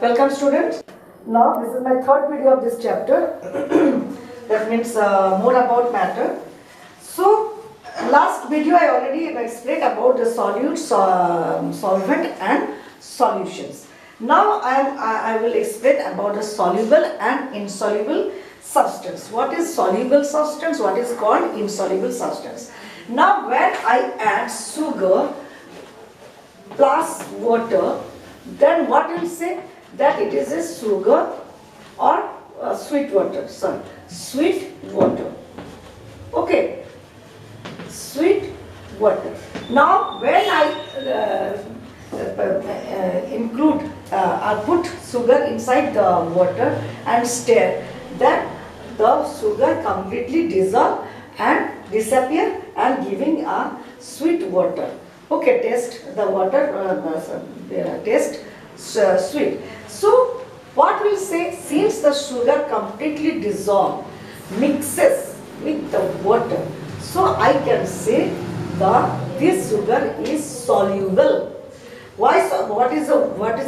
Welcome students. Now this is my third video of this chapter. That means more about matter. So last video I already explained about the solute, solvent and solutions. Now I will explain about the soluble and insoluble substance. What is soluble substance? What is called insoluble substance? Now when I add sugar plus water, then what will say? That it is a sugar or sweet water. Sorry, sweet water. Okay, sweet water. Now when I include I put sugar inside the water and stir, then the sugar completely dissolve and disappear and giving a sweet water. Okay, taste the water, taste sweet. So what we'll say, since the sugar completely dissolved, mixes with the water, so I can say this sugar is soluble. Why so? What is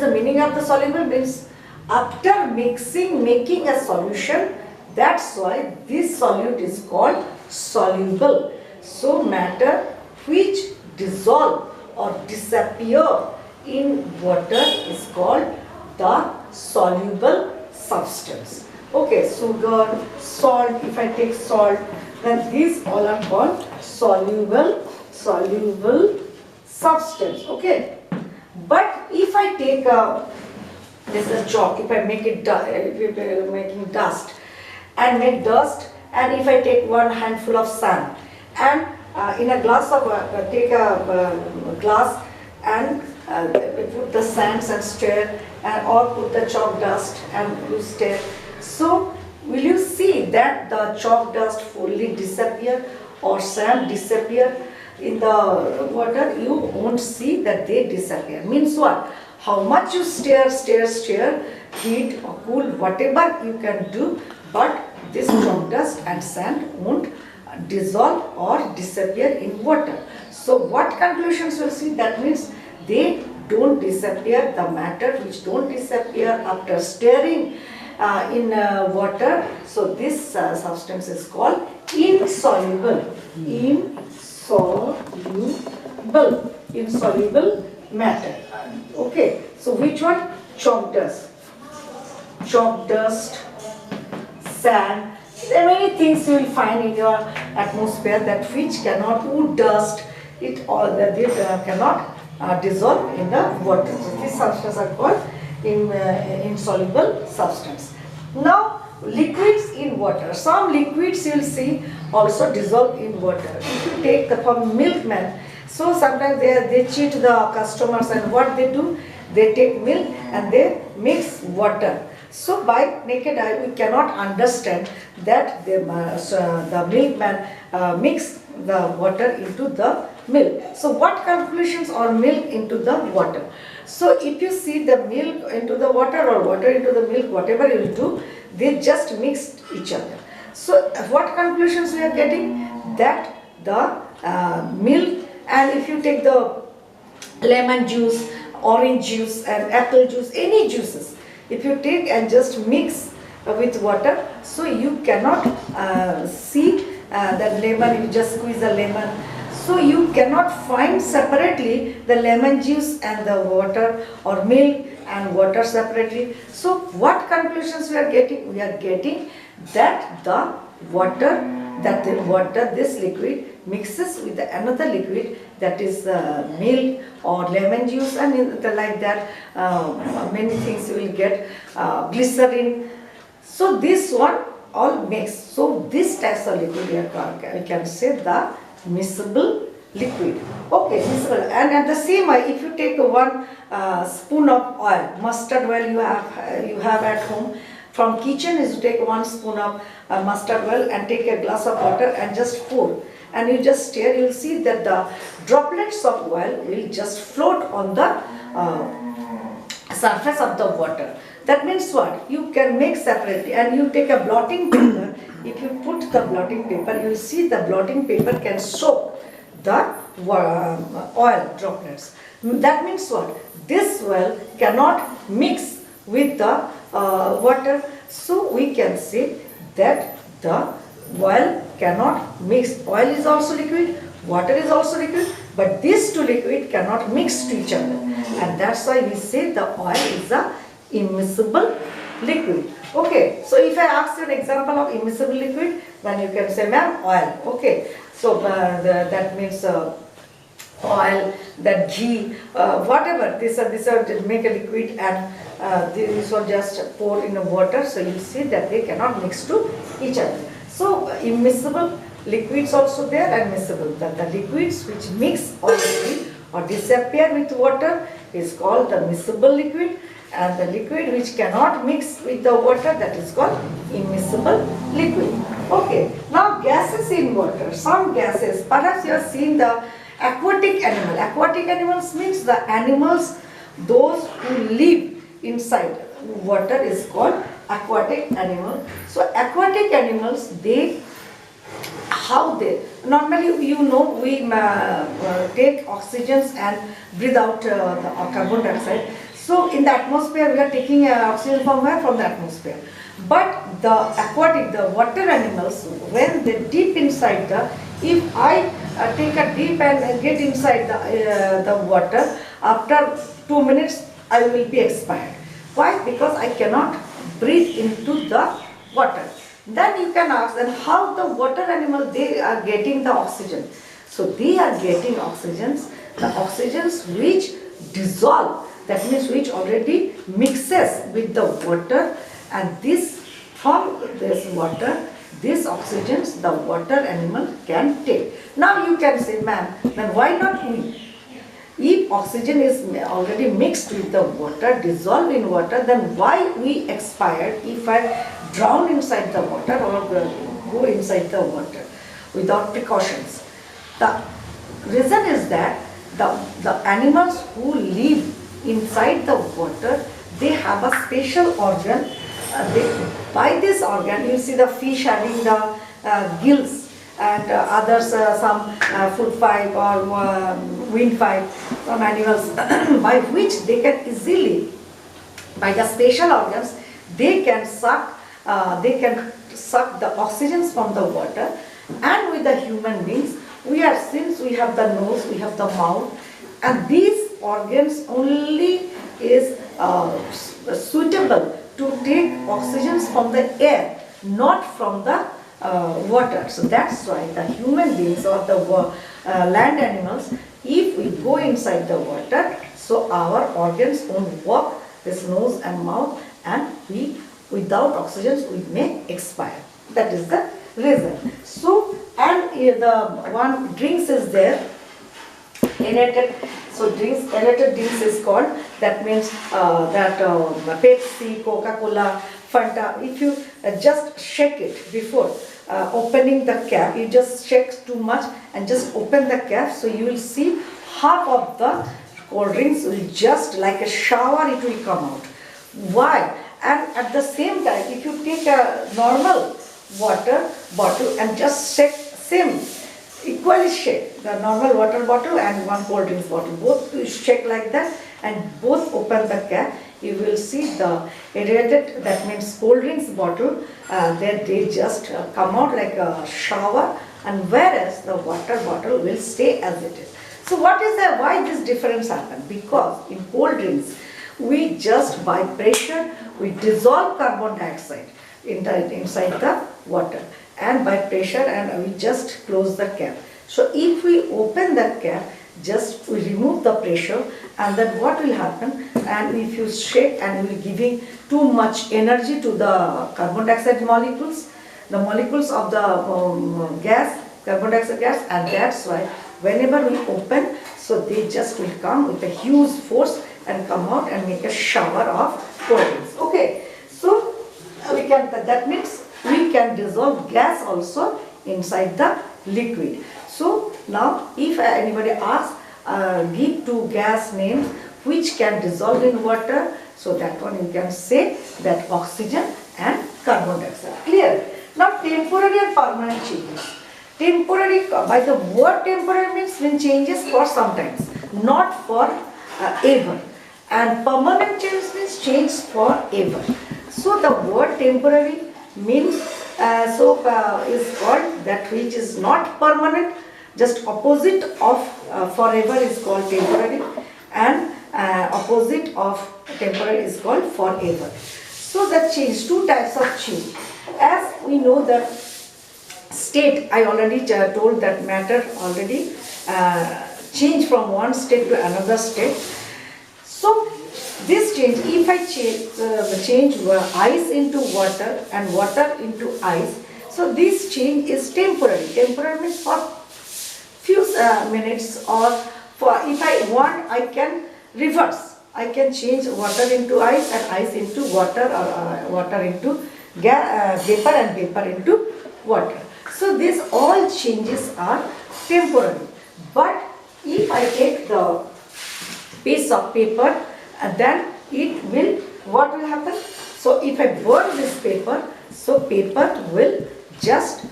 the meaning of the soluble? Means after mixing, making a solution, that's why this solute is called soluble. So matter which dissolve or disappear in water is called the soluble substance. Okay, sugar, salt, if I take salt, then these all are called soluble substance. Okay, but if I take this is a chalk, if I make it making dust and make dust, and if I take one handful of sand and in a glass of take a glass and put the sands and stir, or put the chalk dust and you stir. So will you see that the chalk dust fully disappear or sand disappear in the water? You won't see that they disappear. Means what? How much you stir, heat or cool, whatever you can do, but this chalk dust and sand won't dissolve or disappear in water. So what conclusions will see? That means they don't disappear, the matter which don't disappear after stirring in water. So this substance is called insoluble. Insoluble matter. Okay, so which one? Chalk dust, sand. There are many things you will find in your atmosphere that which cannot, wood dust, it all that they cannot dissolve in the water. So these substances are called insoluble substance. Now liquids in water. Some liquids you will see also dissolve in water. If you take from milkman, so sometimes they cheat the customers, and what they do, they take milk and they mix water. So by naked eye we cannot understand that the milkman mix the water into the milk. So what conclusions are milk into the water? So if you see the milk into the water or water into the milk, whatever you do, they just mix each other. So what conclusions we are getting? That the milk, and if you take the lemon juice, orange juice and apple juice, any juices, if you take and just mix with water, so you cannot see that lemon, you just squeeze a lemon. So you cannot find separately the lemon juice and the water, or milk and water separately. So what conclusions we are getting? We are getting that the water, this liquid mixes with another liquid, that is milk or lemon juice, and like that many things you will get, glycerin. So this one all mixed. So this types of liquid we can say the miscible liquid. Okay, miscible. And at the same way, if you take one spoon of oil, mustard oil you have at home, from kitchen is to take 1 spoon of mustard oil and take a glass of water and just pour, and you just stir, you will see that the droplets of oil will just float on the surface of the water. That means what? You can make separately, and you take a blotting paper. If you put the blotting paper, you will see the blotting paper can soak the oil droplets. That means what? This oil cannot mix with the water. So we can say that the oil cannot mix. Oil is also liquid, water is also liquid, but these two liquid cannot mix to each other, and that's why we say the oil is a immiscible liquid. Okay, so if I ask you an example of immiscible liquid, then you can say, ma'am, oil. Okay, so that means oil, that ghee, whatever. These are to make a liquid, and these are just poured in the water. So you see that they cannot mix to each other. So immiscible liquids also there, and miscible. The liquids which mix already or disappear with water is called the miscible liquid, and the liquid which cannot mix with the water, that is called immiscible liquid. Okay, now gases in water. Some gases, perhaps you have seen the aquatic animal. Aquatic animals means the animals, those who live inside water is called aquatic animal. So aquatic animals, they, how they, normally you know we take oxygens and breathe out the carbon dioxide. So in the atmosphere we are taking oxygen from where? From the atmosphere. But the aquatic, the water animals, when they deep inside the, if I take a deep and get inside the water, after 2 minutes I will be expired. Why? Because I cannot breathe into the water. Then you can ask, then how the water animal, they are getting the oxygen? So they are getting oxygens, the oxygens which dissolve, that means which already mixes with the water, and this, from this water, these oxygens the water animal can take. Now you can say, ma'am, then why not we? If oxygen is already mixed with the water, dissolved in water, then why we expired if I drown inside the water or go inside the water without precautions? The reason is that the animals who live inside the water, they have a special organ. By this organ, you see the fish having the gills, and others some food pipe or wind pipe, some animals by which they can easily, by the special organs, they can suck the oxygens from the water. And with the human beings, we are, since we have the nose, we have the mouth, and these organs only is suitable to take oxygens from the air, not from the water. So that's why the human beings or the land animals, if we go inside the water, so our organs won't work, this nose and mouth, and we, without oxygens, we may expire. That is the reason. So, and the one drinks is there, aerated. So drinks, aerated drinks is called, that means Pepsi, Coca-Cola, Fanta. If you just shake it before opening the cap, you just shake too much and just open the cap, so you will see half of the cold drinks will just like a shower, it will come out. Why? And at the same time, if you take a normal water bottle and just shake, same, equally shake the normal water bottle and one cold drinks bottle, both shake like that and both open the cap, you will see the aerated, that means cold drinks bottle, then they just come out like a shower, and whereas the water bottle will stay as it is. So what is the, why this difference happen? Because in cold drinks, we just by pressure, we dissolve carbon dioxide inside the water, and by pressure, and we just close the cap. So if we open that cap, just we remove the pressure, and then what will happen, and if you shake and will giving too much energy to the carbon dioxide molecules, the molecules of the gas, carbon dioxide gas, and that's why whenever we open, so they just will come with a huge force and come out and make a shower of cold drinks. Okay, so we can, that means we can dissolve gas also inside the liquid. So now if anybody asks, give two gas names which can dissolve in water, so that one you can say that oxygen and carbon dioxide. Clear? Now temporary and permanent changes. Temporary, by the word temporary means when changes for sometimes, not for ever. and permanent change means change forever. So the word temporary means is called that which is not permanent. Just opposite of forever is called temporary, and opposite of temporary is called forever. So the change, two types of change. As we know that state, I already told that matter already change from one state to another state. So this change, if I change ice into water and water into ice, so this change is temporary. Temporary means for few minutes, or for if I want I can reverse. I can change water into ice and ice into water, or water into vapor and vapor into water. So these all changes are temporary. But if I take the piece of paper, then it will, what will happen? So if I burn this paper, so paper will just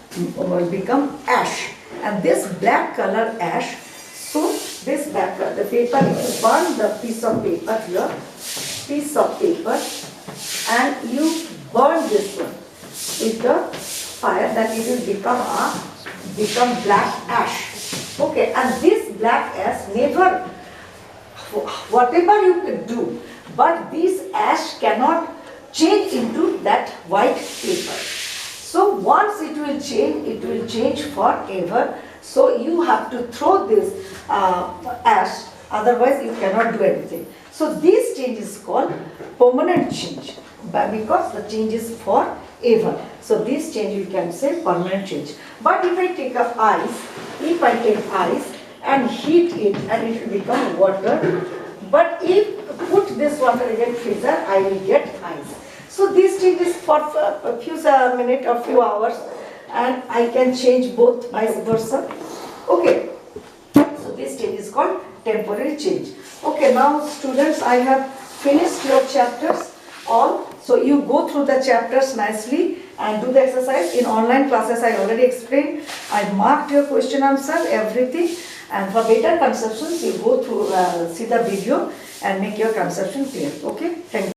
become ash, and this black color ash, so this black color, the paper, if you burn the piece of paper here, piece of paper, and you burn this one with the fire, then it will become black ash. Okay, and this black ash never, whatever you can do, but this ash cannot change into that white paper. So once it will change forever. So you have to throw this ash, otherwise you cannot do anything. So this change is called permanent change, because the change is forever. So this change you can say permanent change. But if I take ice and heat it, and it will become water. But if put this water in a freezer, I will get ice. So this change is for a few minutes or few hours, and I can change both vice versa. Okay. So this change is called temporary change. Okay, now students, I have finished your chapters all. So you go through the chapters nicely and do the exercise. In online classes I already explained. I marked your question answer, everything. And for better conceptions, you go through, see the video and make your conception clear. Okay, thank you.